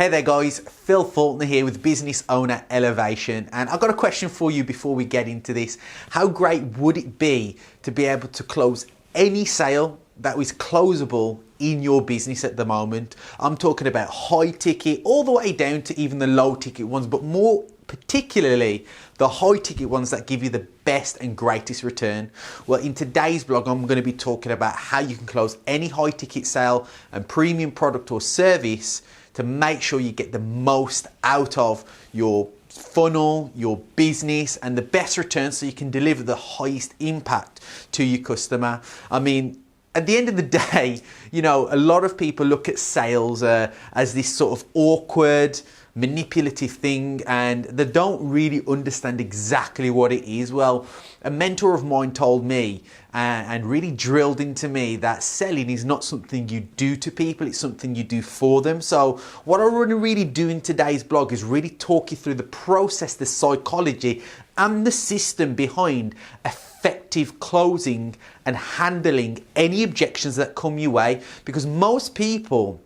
Hey there guys, Phil Faulkner here with Business Owner Elevation, and I've got a question for you before we get into this. How great would it be to be able to close any sale that is closable in your business at the moment? I'm talking about high ticket all the way down to even the low ticket ones, but more particularly the high ticket ones that give you the best and greatest return. Well, in today's blog, I'm going to be talking about how you can close any high ticket sale and premium product or service to make sure you get the most out of your funnel, your business, and the best return so you can deliver the highest impact to your customer. I mean, at the end of the day, you know, a lot of people look at sales as this sort of awkward, manipulative thing, and they don't really understand exactly what it is. Well, a mentor of mine told me and really drilled into me that selling is not something you do to people, it's something you do for them. So what I want to really do in today's blog is really talk you through the process, the psychology and the system behind effective closing and handling any objections that come your way, because most people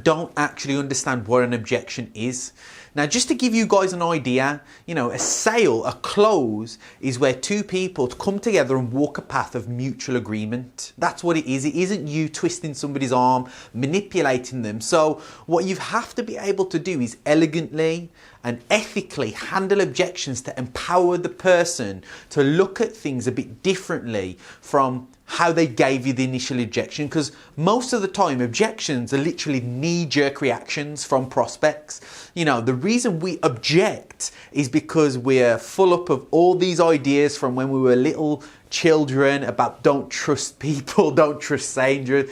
don't actually understand what an objection is. Now, just to give you guys an idea, you know, a sale, a close, is where two people come together and walk a path of mutual agreement. That's what it is. It isn't you twisting somebody's arm, manipulating them. So what you have to be able to do is elegantly and ethically handle objections to empower the person to look at things a bit differently from how they gave you the initial objection, because most of the time objections are literally knee-jerk reactions from prospects. You know, the reason we object is because we're full up of all these ideas from when we were little children about don't trust people, don't trust strangers,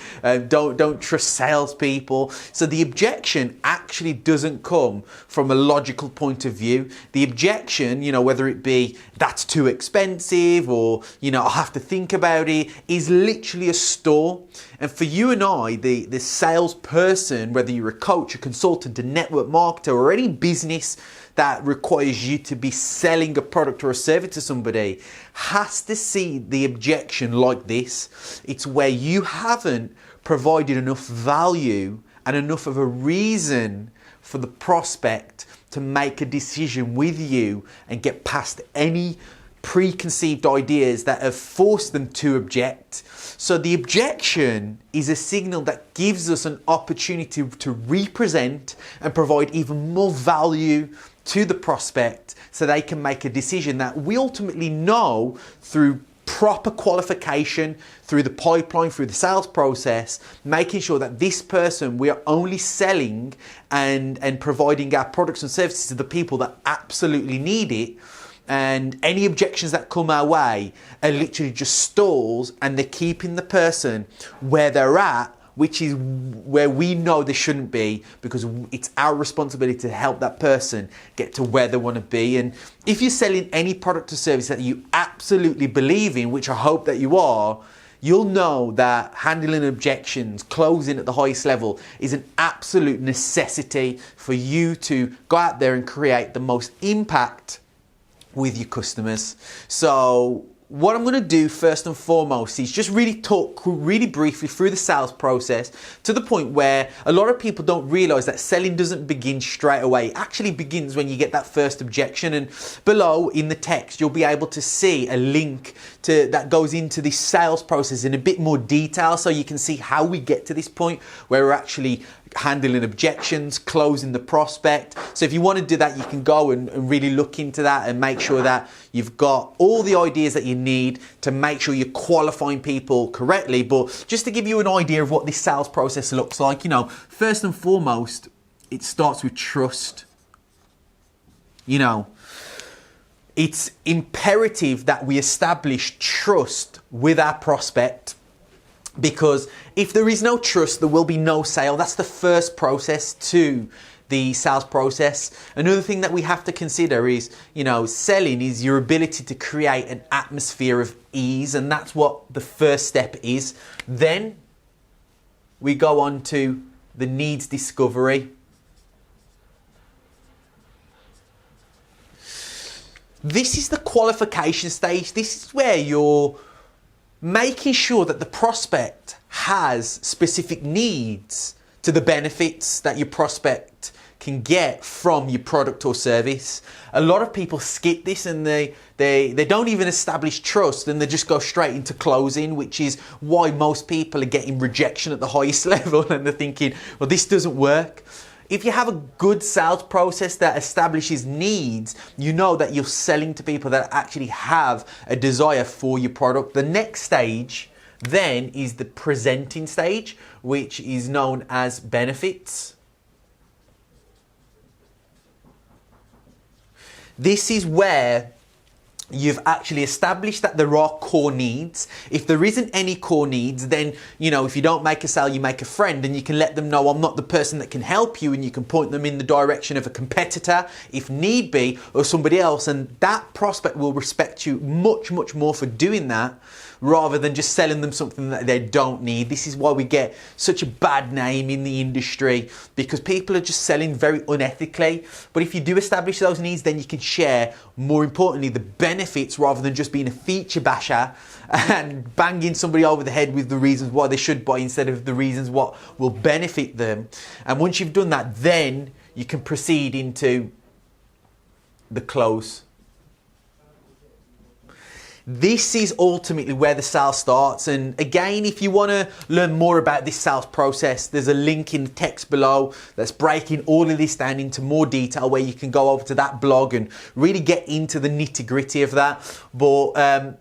don't trust salespeople. So the objection actually doesn't come from a logical point of view. The objection, you know, whether it be that's too expensive or, you know, I have to think about it, is literally a stall. And for you and I, the salesperson, whether you're a coach, a consultant, a network marketer, or any business that requires you to be selling a product or a service to somebody, has to see the objection like this. It's where you haven't provided enough value and enough of a reason for the prospect to make a decision with you and get past any preconceived ideas that have forced them to object. So the objection is a signal that gives us an opportunity to represent and provide even more value to the prospect so they can make a decision that we ultimately know through proper qualification, through the pipeline, through the sales process, making sure that this person, we are only selling and providing our products and services to the people that absolutely need it. And any objections that come our way are literally just stalls, and they're keeping the person where they're at, which is where we know they shouldn't be, because it's our responsibility to help that person get to where they want to be. And if you're selling any product or service that you absolutely believe in, which I hope that you are, you'll know that handling objections, closing at the highest level, is an absolute necessity for you to go out there and create the most impact with your customers. So what I'm going to do first and foremost is just really talk really briefly through the sales process, to the point where a lot of people don't realize that selling doesn't begin straight away. It actually begins when you get that first objection. And below in the text, you'll be able to see a link that goes into this sales process in a bit more detail, so you can see how we get to this point where we're actually handling objections, closing the prospect. So if you want to do that, you can go and really look into that and make sure that you've got all the ideas that you need to make sure you're qualifying people correctly. But just to give you an idea of what this sales process looks like, you know, first and foremost, it starts with trust. You know, it's imperative that we establish trust with our prospect, because if there is no trust, there will be no sale. That's the first process to the sales process. Another thing that we have to consider is, you know, selling is your ability to create an atmosphere of ease, and that's what the first step is. Then we go on to the needs discovery. This is the qualification stage. This is where you're making sure that the prospect has specific needs to the benefits that your prospect can get from your product or service. A lot of people skip this and they don't even establish trust, and they just go straight into closing, which is why most people are getting rejection at the highest level, and they're thinking, well, this doesn't work. If you have a good sales process that establishes needs, you know that you're selling to people that actually have a desire for your product. The next stage then is the presenting stage, which is known as benefits. This is where you've actually established that there are core needs. If there isn't any core needs, then, if you don't make a sale, you make a friend, and you can let them know, I'm not the person that can help you, and you can point them in the direction of a competitor, if need be, or somebody else, and that prospect will respect you much, much more for doing that, rather than just selling them something that they don't need. This is why we get such a bad name in the industry, because people are just selling very unethically. But if you do establish those needs, then you can share, more importantly, the benefits, rather than just being a feature basher and banging somebody over the head with the reasons why they should buy instead of the reasons what will benefit them. And once you've done that, then you can proceed into the close. This is ultimately where the sale starts. And again, if you want to learn more about this sales process, there's a link in the text below that's breaking all of this down into more detail, where you can go over to that blog and really get into the nitty-gritty of that. But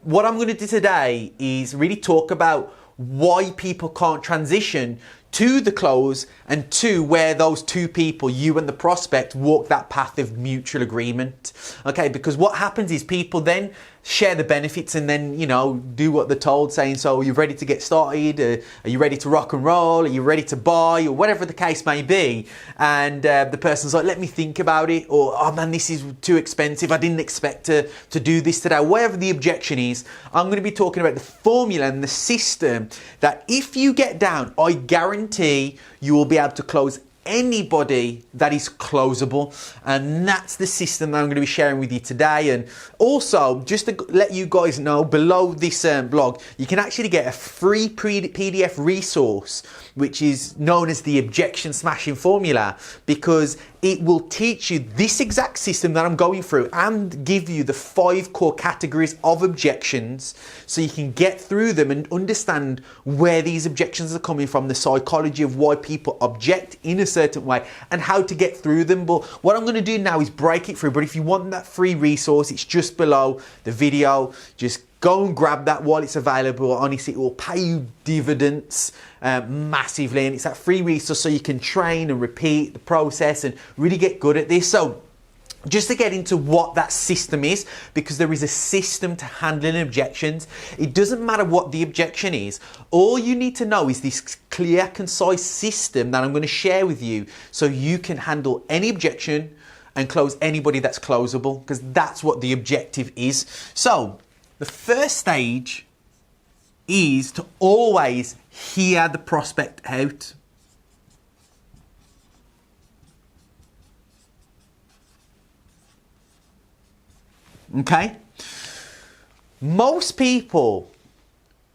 what I'm going to do today is really talk about why people can't transition to the close, and to where those two people, you and the prospect, walk that path of mutual agreement. Okay, because what happens is people then share the benefits and then, do what they're told, saying, so are you ready to get started? Are you ready to rock and roll? Are you ready to buy? Or whatever the case may be. And the person's like, let me think about it. Or, oh man, this is too expensive. I didn't expect to do this today. Whatever the objection is, I'm going to be talking about the formula and the system that if you get down, I guarantee you will be able to close anybody that is closable. And that's the system that I'm going to be sharing with you today. And also, just to let you guys know, below this blog, you can actually get a free PDF resource, which is known as the Objection Smashing Formula, because it will teach you this exact system that I'm going through and give you the 5 core categories of objections, so you can get through them and understand where these objections are coming from, the psychology of why people object in a certain way, and how to get through them. But what I'm going to do now is break it through. But if you want that free resource, it's just below the video. Just go and grab that while it's available. Honestly, it will pay you dividends massively, and it's that free resource so you can train and repeat the process and really get good at this. So just to get into what that system is, because there is a system to handling objections. It doesn't matter what the objection is. All you need to know is this clear, concise system that I'm going to share with you, so you can handle any objection and close anybody that's closable, because that's what the objective is. So the first stage is to always hear the prospect out. Okay? Most people,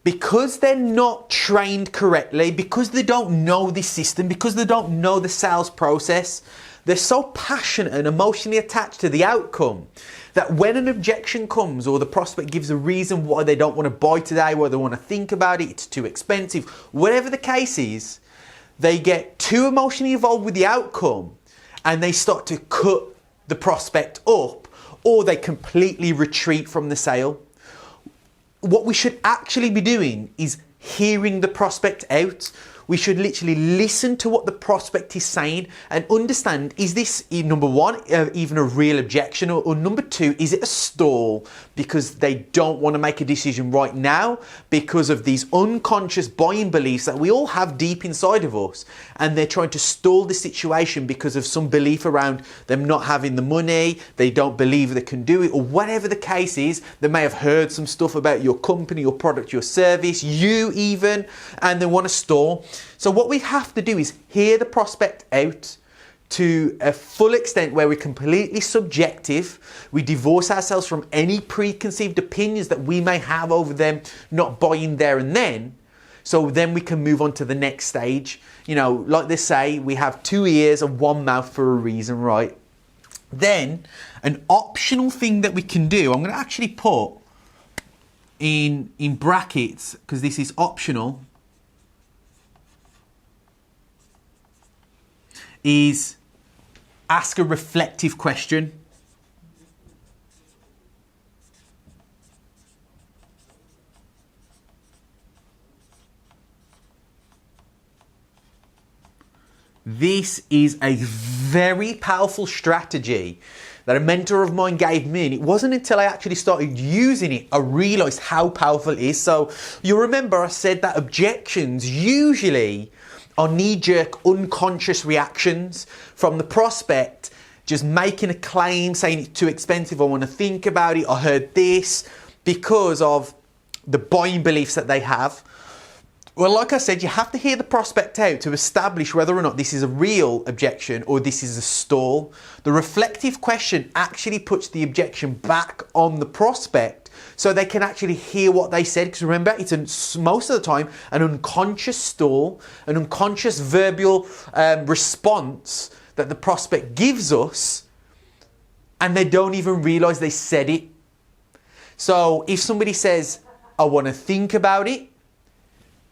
because they're not trained correctly, because they don't know this system, because they don't know the sales process, they're so passionate and emotionally attached to the outcome that when an objection comes, or the prospect gives a reason why they don't want to buy today, why they want to think about it, it's too expensive, whatever the case is, they get too emotionally involved with the outcome and they start to cut the prospect up, or they completely retreat from the sale. What we should actually be doing is hearing the prospect out. We should literally listen to what the prospect is saying and understand, is this, number one, even a real objection, or number two, is it a stall because they don't want to make a decision right now because of these unconscious buying beliefs that we all have deep inside of us, and they're trying to stall the situation because of some belief around them not having the money, they don't believe they can do it, or whatever the case is. They may have heard some stuff about your company, your product, your service, you even, and they want to stall. So what we have to do is hear the prospect out to a full extent, where we're completely subjective. We divorce ourselves from any preconceived opinions that we may have over them not buying there and then, So then we can move on to the next stage. You know, like they say, we have 2 ears and 1 mouth for a reason, right? Then an optional thing that we can do, I'm going to actually put in brackets, because this is optional, is ask a reflective question. This is a very powerful strategy that a mentor of mine gave me, and it wasn't until I actually started using it I realized how powerful it is. So you remember I said that objections usually are knee-jerk unconscious reactions from the prospect just making a claim, saying it's too expensive, I want to think about it, I heard this, because of the buying beliefs that they have. Well, like I said, you have to hear the prospect out to establish whether or not this is a real objection or this is a stall. The reflective question actually puts the objection back on the prospect so they can actually hear what they said. Because remember, it's most of the time an unconscious stall, an unconscious verbal response that the prospect gives us, and they don't even realize they said it. So if somebody says, I want to think about it,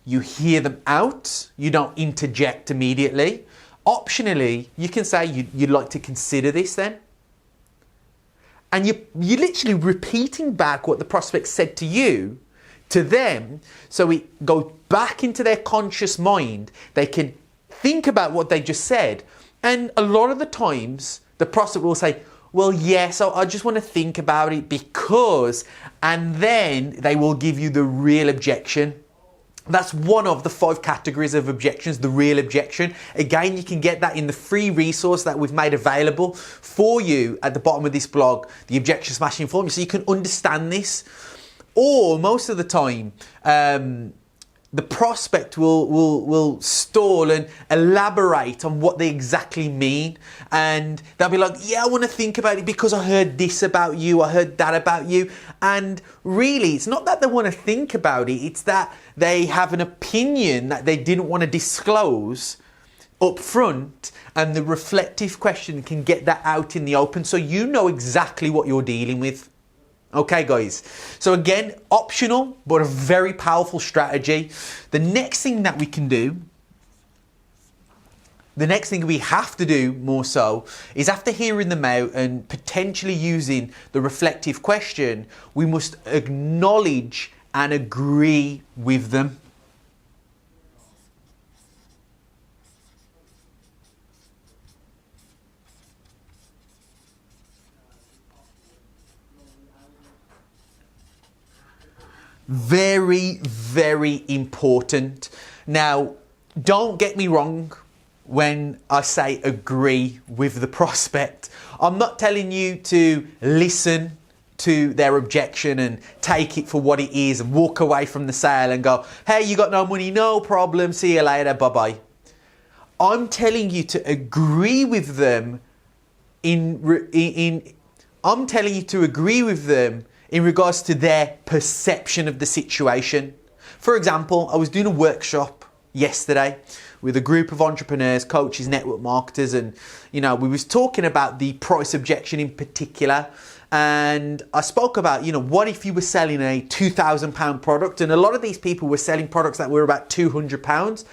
you hear them out, you don't interject immediately. Optionally, you can say you'd like to consider this then. And you're literally repeating back what the prospect said to you, to them, so it goes back into their conscious mind. They can think about what they just said. And a lot of the times, the prospect will say, well, yes, I just want to think about it because, and then they will give you the real objection. That's one of the 5 categories of objections, the real objection. Again, you can get that in the free resource that we've made available for you at the bottom of this blog, the Objection Smashing Formula, so you can understand this. Or most of the time, the prospect will stall and elaborate on what they exactly mean. And they'll be like, yeah, I want to think about it because I heard this about you, I heard that about you. And really, it's not that they want to think about it, it's that they have an opinion that they didn't want to disclose up front, and the reflective question can get that out in the open so you know exactly what you're dealing with. Okay, guys. So again, optional, but a very powerful strategy. The next thing that we can do, the next thing we have to do more so, is after hearing them out and potentially using the reflective question, we must acknowledge and agree with them. Very, very important. Now, don't get me wrong when I say agree with the prospect. I'm not telling you to listen to their objection and take it for what it is and walk away from the sale and go, hey, you got no money, no problem, see you later, bye-bye. I'm telling you to agree with them I'm telling you to agree with them in regards to their perception of the situation. For example, I was doing a workshop yesterday with a group of entrepreneurs, coaches, network marketers, and we was talking about the price objection in particular. And I spoke about, what if you were selling a £2,000 product? And a lot of these people were selling products that were about £200.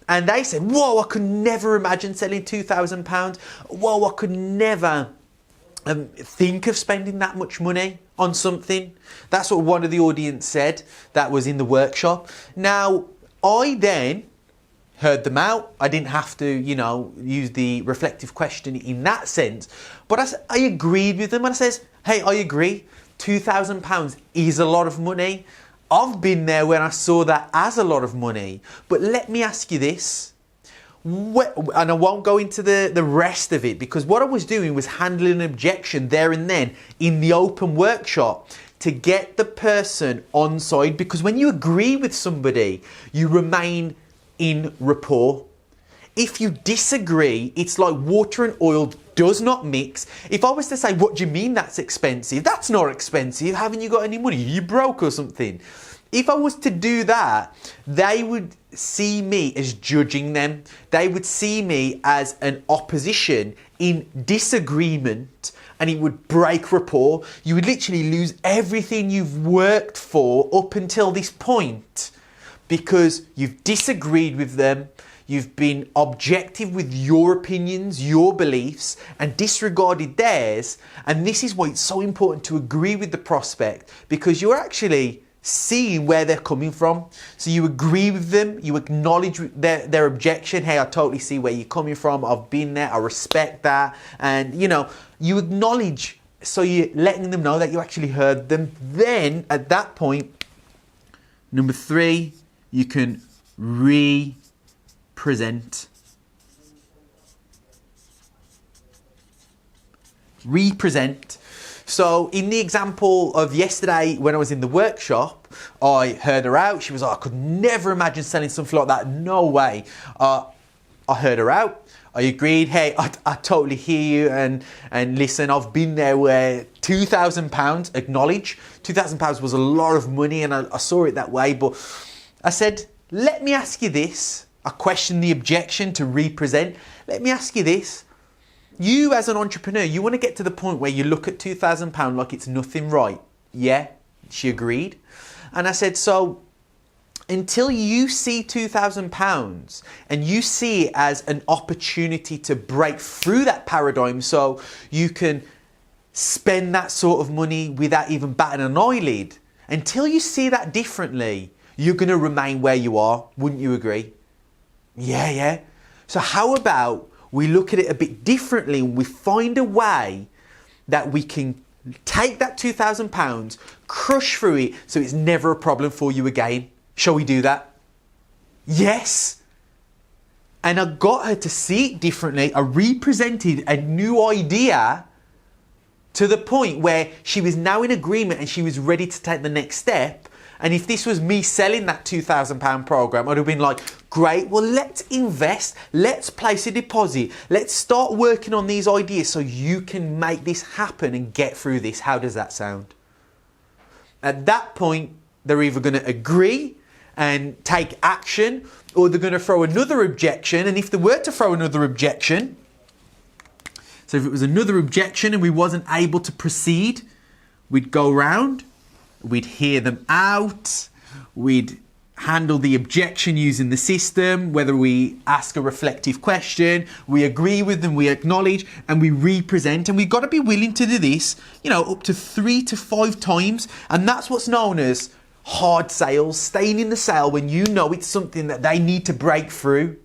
And they said, whoa, I could never imagine selling £2,000. Whoa, I could never think of spending that much money on something. That's what one of the audience said that was in the workshop. Now, I then heard them out. I didn't have to, use the reflective question in that sense. But I agreed with them and I says, hey, I agree. £2,000 is a lot of money. I've been there when I saw that as a lot of money. But let me ask you this. And I won't go into the rest of it, because what I was doing was handling an objection there and then in the open workshop to get the person on side. Because when you agree with somebody, you remain in rapport. If you disagree, it's like water and oil does not mix. If I was to say, what do you mean that's expensive? That's not expensive. Haven't you got any money? Are you broke or something? if I was to do that, they would see me as judging them. They would see me as an opposition in disagreement, and it would break rapport. You would literally lose everything you've worked for up until this point because you've disagreed with them, you've been objective with your opinions, your beliefs, and disregarded theirs. And this is why it's so important to agree with the prospect, because you're actually seeing where they're coming from. So you agree with them, you acknowledge their objection. Hey, I totally see where you're coming from. I've been there, I respect that. And you acknowledge, so you're letting them know that you actually heard them. Then at that point, number 3, you can represent. So in the example of yesterday, when I was in the workshop, I heard her out. She was like, I could never imagine selling something like that. No way. I heard her out. I agreed. Hey, I totally hear you. And listen, I've been there where £2,000, acknowledge, £2,000 was a lot of money, and I saw it that way. But I said, let me ask you this. I questioned the objection to represent. Let me ask you this. You as an entrepreneur, you want to get to the point where you look at £2,000 like it's nothing, right? Yeah, she agreed. And I said, so until you see £2,000 and you see it as an opportunity to break through that paradigm so you can spend that sort of money without even batting an eyelid, until you see that differently, you're going to remain where you are. Wouldn't you agree? Yeah. So how about we look at it a bit differently and we find a way that we can take that £2,000, crush through it so it's never a problem for you again. Shall we do that? Yes. And I got her to see it differently. I represented a new idea to the point where she was now in agreement and she was ready to take the next step. And if this was me selling that £2,000 program, I'd have been like, great, well, let's invest. Let's place a deposit. Let's start working on these ideas so you can make this happen and get through this. How does that sound? At that point, they're either going to agree and take action, or they're going to throw another objection. And if they were to throw another objection, so if it was another objection and we wasn't able to proceed, we'd go round. We'd hear them out, we'd handle the objection using the system, whether we ask a reflective question, we agree with them, we acknowledge, and we represent. And we've got to be willing to do this, up to 3 to 5 times. And that's what's known as hard sales, staying in the sale when you know it's something that they need to break through.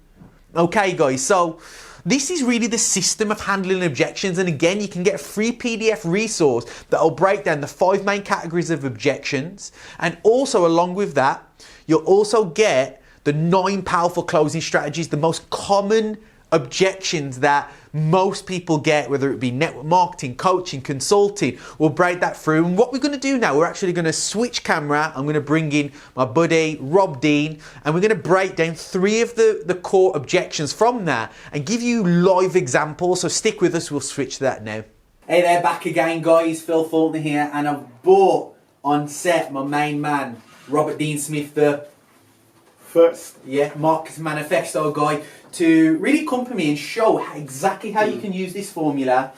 Okay, guys, so this is really the system of handling objections. And again, you can get a free PDF resource that will break down the 5 main categories of objections. And also along with that, you'll also get the 9 powerful closing strategies, the most common objections that most people get, whether it be network marketing, coaching, consulting. We'll break that through. And what we're going to do now, we're actually going to switch camera. I'm going to bring in my buddy, Rob Dean, and we're going to break down 3 of the core objections from that and give you live examples. So stick with us. We'll switch to that now. Hey there, back again, guys. Phil Faulkner here, and I've brought on set my main man, Robert Dean Smith, the first Marcus Manifesto guy, to really come to me and show exactly how you can use this formula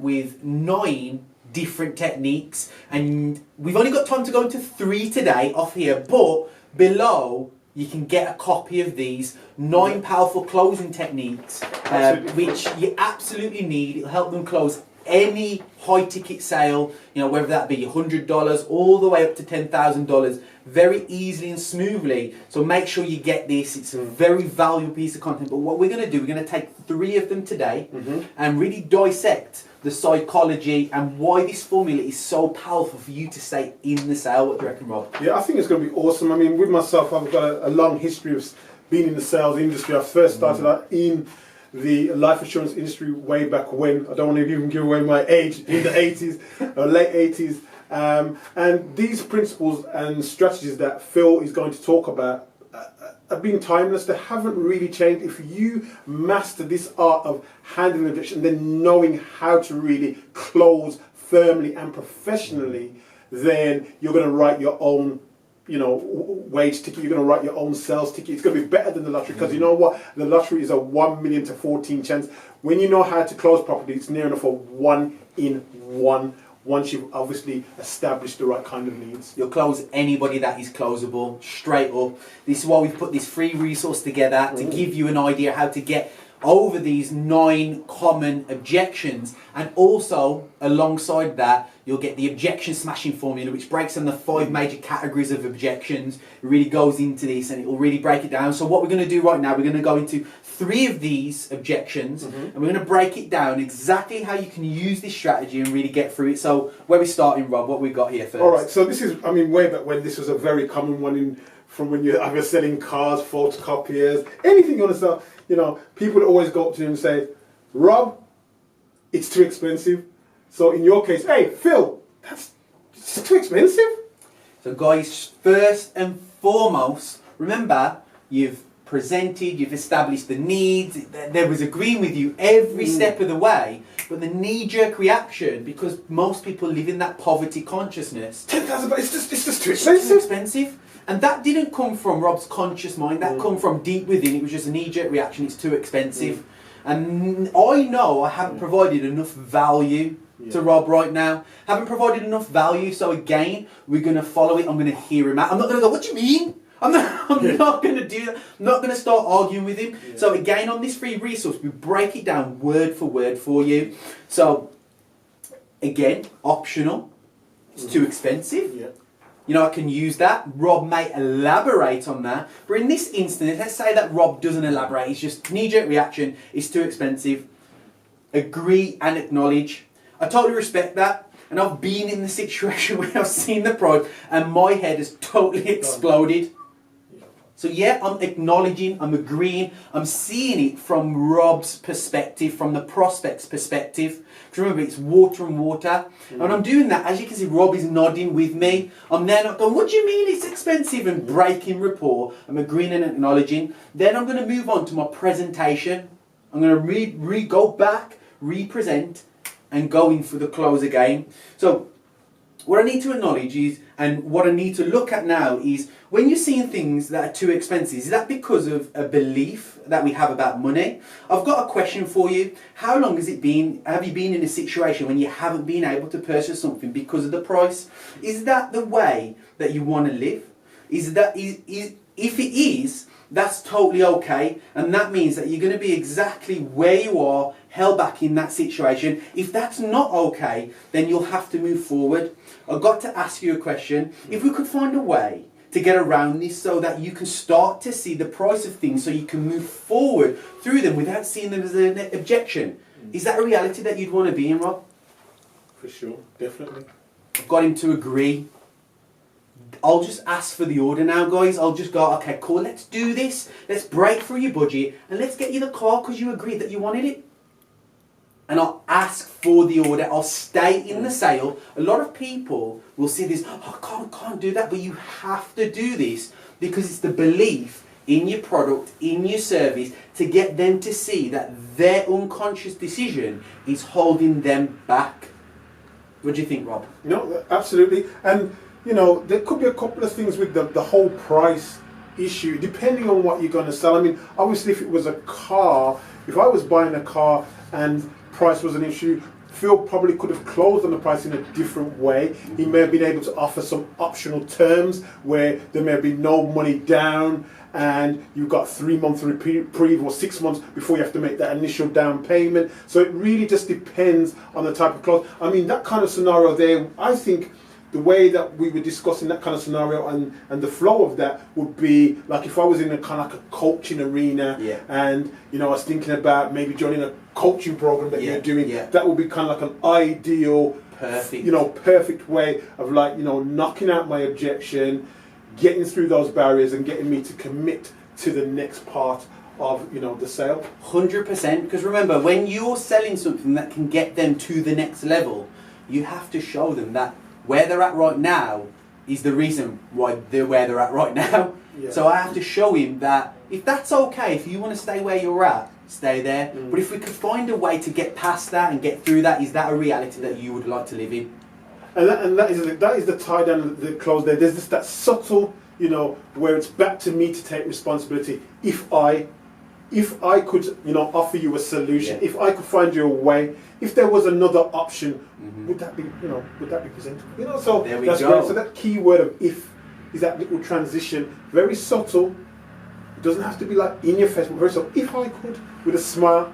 with 9 different techniques. And we've only got time to go into 3 today off here, but below you can get a copy of these 9 powerful closing techniques, which you absolutely need. It'll help them close any high ticket sale, whether that be $100 all the way up to $10,000, very easily and smoothly. So make sure you get this. It's a very valuable piece of content. But what we're going to do, we're going to take 3 of them today and really dissect the psychology and why this formula is so powerful for you to stay in the sale. What do you reckon, Rob? Yeah, I think it's going to be awesome. I mean, with myself, I've got a long history of being in the sales industry. I first started out in the life insurance industry way back when. I don't want to even give away my age, in the 80s, late 80s. And these principles and strategies that Phil is going to talk about have been timeless. They haven't really changed. If you master this art of handling objection, then knowing how to really close firmly and professionally, then you're going to write your own wage ticket. You're going to write your own sales ticket. It's going to be better than the lottery, because you know what? The lottery is a 1 million to 14 chance. When you know how to close property, it's near enough a 1 in 1. Once you've obviously established the right kind of leads. You'll close anybody that is closable, straight up. This is why we've put this free resource together to give you an idea how to get over these 9 common objections, and also alongside that you'll get the objection smashing formula, which breaks down the 5 major categories of objections. It really goes into this and it will really break it down. So what we're going to do right now, we're going to go into 3 of these objections, and we're going to break it down exactly how you can use this strategy and really get through it. So where we starting, Rob? What we got here first? All right, so this is, way back when, this was a very common one from when you're either selling cars, photocopiers, anything you want to sell. People would always go up to you and say, Rob, it's too expensive. So in your case, hey, Phil, it's too expensive. So guys, first and foremost, remember, you've presented, you've established the needs, there was agreeing with you every step of the way, but the knee-jerk reaction, because most people live in that poverty consciousness, $10,000, it's just too it's expensive. too expensive. And that didn't come from Rob's conscious mind, that come from deep within. It was just a knee-jerk reaction, it's too expensive. And I know I haven't provided enough value to Rob right now. Haven't provided enough value, so again, we're going to follow it. I'm going to hear him out. I'm not going to go, what do you mean? I'm not going to do that. I'm not going to start arguing with him. Yeah. So again, on this free resource, we break it down word for word for you. So again, optional. It's too expensive. Yeah. I can use that. Rob may elaborate on that. But in this instance, let's say that Rob doesn't elaborate. It's just knee-jerk reaction. It's too expensive. Agree and acknowledge. I totally respect that. And I've been in the situation where I've seen the price and my head has totally exploded. So yeah, I'm acknowledging, I'm agreeing, I'm seeing it from Rob's perspective, from the prospect's perspective. Because remember, it's water and water. And I'm doing that, as you can see, Rob is nodding with me. I'm there not going, what do you mean it's expensive? And breaking rapport. I'm agreeing and acknowledging. Then I'm going to move on to my presentation. I'm going to go back, represent, and go in for the close again. So what I need to acknowledge is, and what I need to look at now is, when you're seeing things that are too expensive, is that because of a belief that we have about money? I've got a question for you. How long has it been, have you been in a situation when you haven't been able to purchase something because of the price? Is that the way that you want to live? If it is, that's totally okay, and that means that you're going to be exactly where you are, held back in that situation. If that's not okay, then you'll have to move forward. I've got to ask you a question. If we could find a way to get around this so that you can start to see the price of things, so you can move forward through them without seeing them as an objection, is that a reality that you'd want to be in, Rob? For sure, definitely. I've got him to agree. I'll just ask for the order now, guys. I'll just go, okay, cool, let's do this. Let's break through your budget and let's get you the car because you agreed that you wanted it. And I'll ask for the order. I'll stay in the sale. A lot of people will see this, oh, I can't do that, but you have to do this because it's the belief in your product, in your service, to get them to see that their unconscious decision is holding them back. What do you think, Rob? No, absolutely. And there could be a couple of things with the whole price issue, depending on what you're going to sell. I mean, obviously, if it was a car, if I was buying a car and price was an issue, Phil probably could have closed on the price in a different way. He may have been able to offer some optional terms where there may be no money down and you've got 3 months reprieve or 6 months before you have to make that initial down payment. So it really just depends on the type of clause. I mean, that kind of scenario there, I think the way that we were discussing that kind of scenario and the flow of that would be like if I was in a kind of like a coaching arena and I was thinking about maybe joining a coaching program that you're doing, that would be kind of like an ideal perfect way of knocking out my objection, getting through those barriers and getting me to commit to the next part of the sale. 100%, because remember, when you're selling something that can get them to the next level, you have to show them that where they're at right now is the reason why they're where they're at right now. Yeah. So I have to show him that if that's okay, if you want to stay where you're at, stay there. But if we could find a way to get past that and get through that, is that a reality that you would like to live in? And that is the tie down, the close there. There's just that subtle you know, where it's back to me to take responsibility. If I could, you know, offer you a solution, if I could find you a way, if there was another option, would that be, you know, would that be presented? You know, so that's great. So that key word of if is that little transition, very subtle. It doesn't have to be like in your face, but very subtle. If I could, with a smile.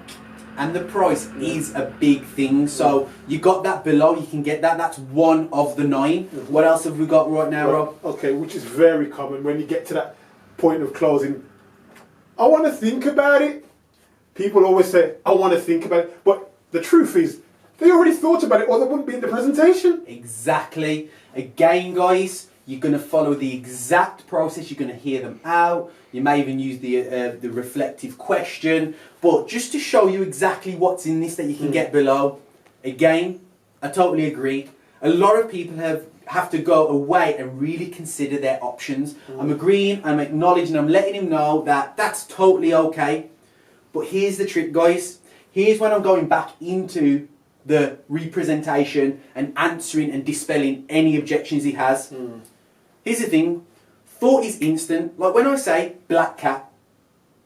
And the price is a big thing. So you got that below, you can get that. That's one of the 9. What else have we got right now, Rob? Okay, which is very common when you get to that point of closing. I want to think about it. People always say, I want to think about it. But the truth is, they already thought about it or they wouldn't be in the presentation. Exactly. Again, guys, you're going to follow the exact process. You're going to hear them out. You may even use the reflective question. But just to show you exactly what's in this that you can get below. Again, I totally agree. A lot of people have to go away and really consider their options. I'm agreeing, I'm acknowledging, I'm letting him know that that's totally okay. But here's the trick, guys. Here's when I'm going back into the representation and answering and dispelling any objections he has. Here's the thing. Thought is instant. Like when I say black cat,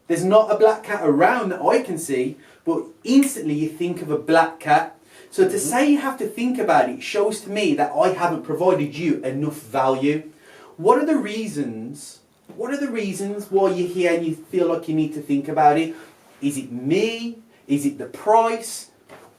there's not a black cat around that I can see, but instantly you think of a black cat. So to say you have to think about it shows to me that I haven't provided you enough value. What are the reasons? What are the reasons why you're here and you feel like you need to think about it? Is it me? Is it the price?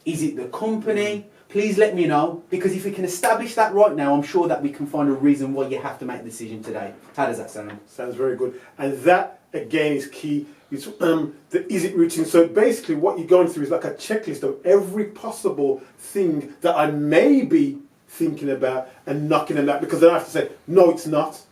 Is it the company? Please let me know, because if we can establish that right now, I'm sure that we can find a reason why you have to make a decision today. How does that sound? Sounds very good. And that, again, is key. It's the is it routine. So basically what you're going through is like a checklist of every possible thing that I may be thinking about and knocking them out, because then I have to say, no, it's not.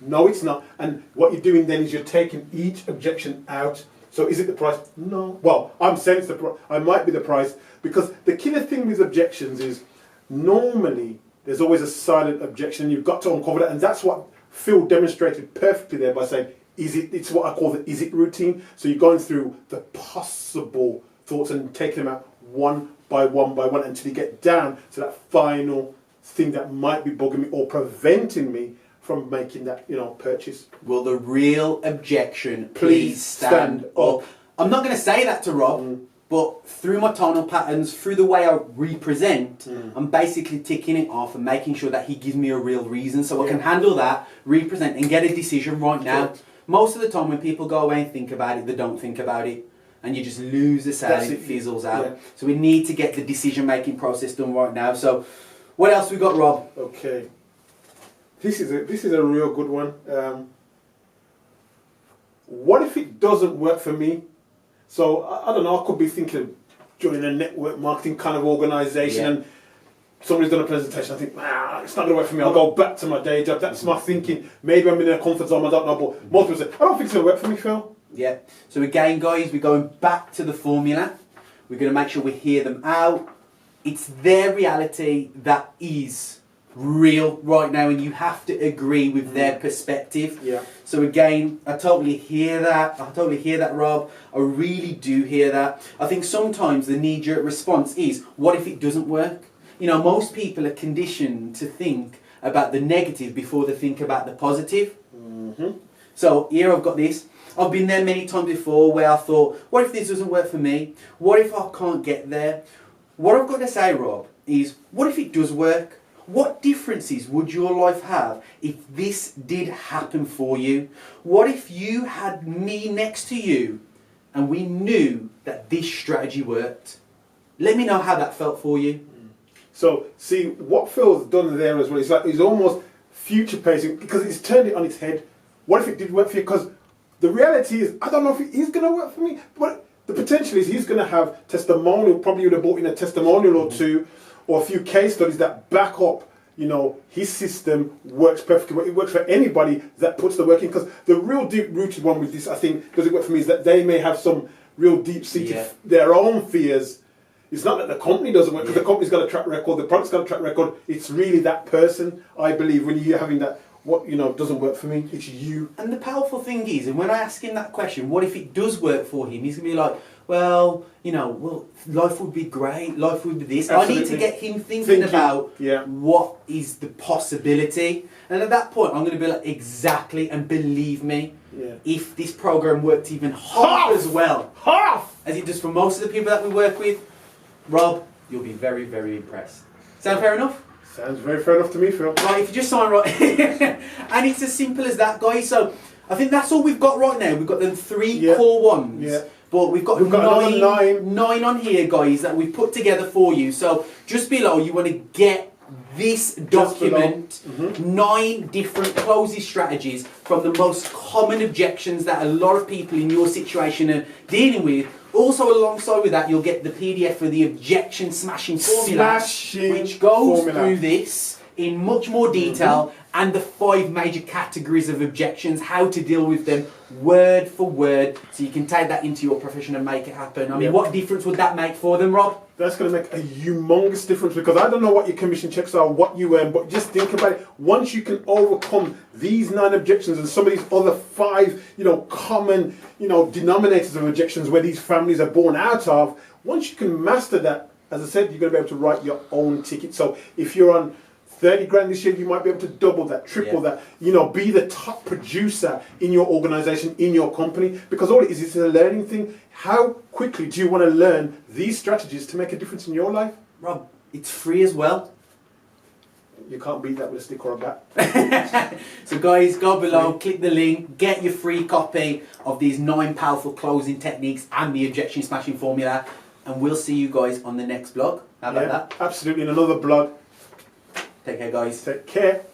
No, it's not. And what you're doing then is you're taking each objection out. So is it the price? No. Well, I'm saying it's the price. I might be the price, because the killer thing with objections is normally there's always a silent objection and you've got to uncover that. And that's what Phil demonstrated perfectly there by saying, it's what I call the is it routine. So you're going through the possible thoughts and taking them out one by one until you get down to that final thing that might be bugging me or preventing me from making that, you know, purchase. Will the real objection please stand up? I'm not going to say that to Rob, but through my tonal patterns, through the way I represent, I'm basically ticking it off and making sure that he gives me a real reason so I can handle that, represent and get a decision right now. Most of the time when people go away and think about it, they don't think about it. And you just lose the sale and it fizzles out. Yeah. So we need to get the decision-making process done right now. So what else we got, Rob? Okay. This is a real good one. What if it doesn't work for me? So I don't know, I could be thinking of joining a network marketing kind of organisation and somebody's done a presentation, I think, it's not going to work for me, I'll go back to my day job. That's my thinking. Maybe I'm in a comfort zone, I don't know, but most people say, I don't think it's going to work for me, Phil. Yeah. So again, guys, we're going back to the formula. We're going to make sure we hear them out. It's their reality that is real right now, and you have to agree with their perspective. Yeah. So again, I totally hear that. I totally hear that, Rob. I really do hear that. I think sometimes the knee-jerk response is, what if it doesn't work? You know, most people are conditioned to think about the negative before they think about the positive. So here I've got this. I've been there many times before where I thought, what if this doesn't work for me? What if I can't get there? What I've got to say, Rob, is what if it does work? What differences would your life have if this did happen for you? What if you had me next to you and we knew that this strategy worked? Let me know how that felt for you. So, see, what Phil's done there as well, is like he's almost future pacing, because he's turned it on its head. What if it did work for you? Because the reality is, I don't know if it is going to work for me, but the potential is he's going to have testimonial, probably would have brought in a testimonial or two, or a few case studies that back up, you know, his system works perfectly. It works for anybody that puts the work in. Because the real deep-rooted one with this, I think, does it work for me, is that they may have some real deep-seated, their own fears. It's not that the company doesn't work, because the company's got a track record, the product's got a track record. It's really that person, I believe, when you're having that what doesn't work for me. It's you. And the powerful thing is, and when I ask him that question, what if it does work for him? He's gonna be like, well, life would be great. Life would be this. Absolutely. I need to get him thinking about what is the possibility. And at that point, I'm gonna be like, exactly. And believe me, if this program worked even half as well as it does for most of the people that we work with, Rob, you'll be very, very impressed. Sound fair enough? Sounds very fair enough to me, Phil. Right, if you just sign right, and it's as simple as that, guys. So I think that's all we've got right now. We've got them 3 core ones, but we've got nine on here, guys, that we've put together for you. So just below, you want to get this document, 9 different closing strategies from the most common objections that a lot of people in your situation are dealing with. Also, alongside with that, you'll get the PDF for the objection smashing formula, which goes through this in much more detail, and the 5 major categories of objections, how to deal with them word for word, so you can take that into your profession and make it happen. I mean, what difference would that make for them, Rob? That's going to make a humongous difference, because I don't know what your commission checks are, what you earn, but just think about it. Once you can overcome these 9 objections and some of these other 5, common, denominators of objections where these families are born out of, once you can master that, as I said, you're going to be able to write your own ticket. So if you're on 30 grand this year, you might be able to double that, triple that, be the top producer in your organization, in your company, because all it is a learning thing. How quickly do you want to learn these strategies to make a difference in your life? Rob, it's free as well. You can't beat that with a stick or a bat. So guys, go below, click the link, get your free copy of these 9 powerful closing techniques and the objection smashing formula, and we'll see you guys on the next blog. How about that? Absolutely, in another blog. Take care, guys. Take care.